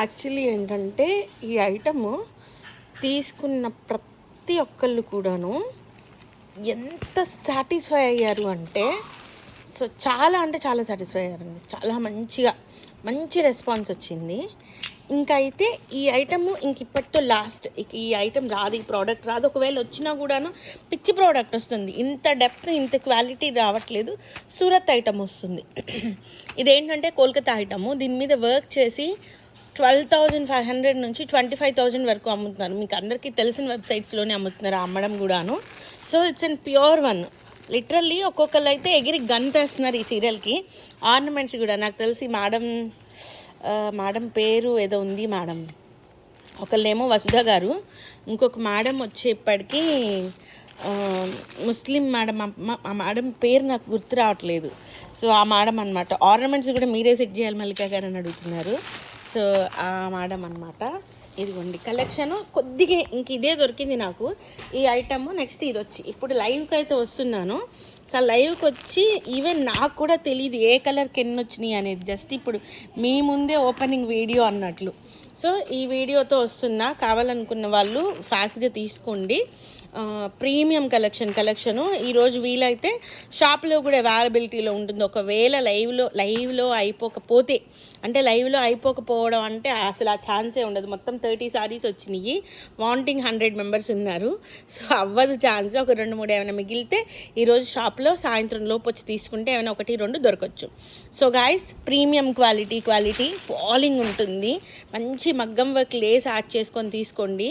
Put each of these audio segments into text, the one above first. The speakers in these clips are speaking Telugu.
యాక్చువల్లీ ఏంటంటే ఈ ఐటము తీసుకున్న ప్రతి ఒక్కళ్ళు కూడాను ఎంత సాటిస్ఫై అయ్యారు అంటే, సో చాలా అంటే చాలా సాటిస్ఫై అయ్యారండి. చాలా మంచి రెస్పాన్స్ వచ్చింది. ఇంకా అయితే ఈ ఐటము ఇప్పటితో లాస్ట్. ఇక ఈ ఐటమ్ రాదు, ఈ ప్రోడక్ట్ రాదు. ఒకవేళ వచ్చినా కూడాను పిచ్చి ప్రోడక్ట్ వస్తుంది. ఇంత డెప్త్ ఇంత క్వాలిటీ రావట్లేదు. సూరత్ ఐటమ్ వస్తుంది. ఇదేంటంటే కోల్కతా ఐటము. దీని మీద వర్క్ చేసి 12,500 నుంచి 25,000 వరకు అమ్ముతున్నారు. మీకు అందరికీ తెలిసిన వెబ్సైట్స్లోనే అమ్ముతున్నారు, అమ్మడం కూడాను. So it's and pure one. Literally ఒక్కొక్కరు అయితే ఎగిరి గంతేస్తున్నారు ఈ సీరియల్కి. ఆర్నమెంట్స్ కూడా నాకు తెలిసి మేడం పేరు ఏదో ఉంది. మేడం ఒకళ్ళేమో వసుధ గారు, ఇంకొక మేడం వచ్చేప్పటికీ ముస్లిం మేడం. ఆ మేడం పేరు నాకు గుర్తు రావట్లేదు. సో ఆ మేడం అనమాట. ఆర్నమెంట్స్ కూడా మీరే సెట్ చేయాలి మల్లికా గారు అని అడుగుతున్నారు. సో ఆ మేడం అనమాట. ఇదిగోండి కలెక్షను కొద్దిగా ఇంక ఇదే దొరికింది నాకు ఈ ఐటమ్. నెక్స్ట్ ఇది వచ్చి ఇప్పుడు లైవ్కి అయితే వస్తున్నాను. సో లైవ్కి వచ్చి ఈవెన్ నాకు కూడా తెలియదు ఏ కలర్కి ఎన్ని వచ్చినాయి అనేది. జస్ట్ ఇప్పుడు మీ ముందే ఓపెనింగ్ వీడియో అన్నట్లు. సో ఈ వీడియోతో వస్తున్నా. కావాలనుకున్న వాళ్ళు ఫాస్ట్గా తీసుకోండి. ప్రీమియం కలెక్షను ఈరోజు వీలైతే షాప్లో కూడా అవైలబిలిటీలో ఉంటుంది. ఒకవేళ లైవ్లో అయిపోకపోతే, అంటే లైవ్లో అయిపోకపోవడం అంటే అసలు ఆ ఛాన్సే ఉండదు. మొత్తం 30 సారీస్ వచ్చినాయి. వాంటింగ్ 100 మెంబర్స్ ఉన్నారు. సో అవ్వదు ఛాన్స్. ఒక 2-3 ఏమైనా మిగిలితే ఈరోజు షాప్లో సాయంత్రం లోపు వచ్చి తీసుకుంటే ఏమైనా 1-2 దొరకచ్చు. So guys, premium quality falling ఉంటుంది. మంచి మగ్గం వర్క్ లేస్ యాడ్ చేసుకొని తీసుకోండి.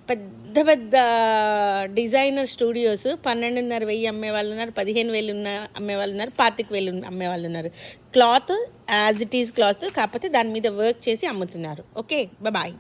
పెద్ద డిజైనర్ స్టూడియోస్ 12,500 అమ్మే వాళ్ళు ఉన్నారు, 15,000 అమ్మే వాళ్ళు ఉన్నారు, 25,000 అమ్మే వాళ్ళు ఉన్నారు. Cloth as it is cloth, కాకపోతే దాని మీద వర్క్ చేసి అమ్ముతున్నారు. Okay, bye.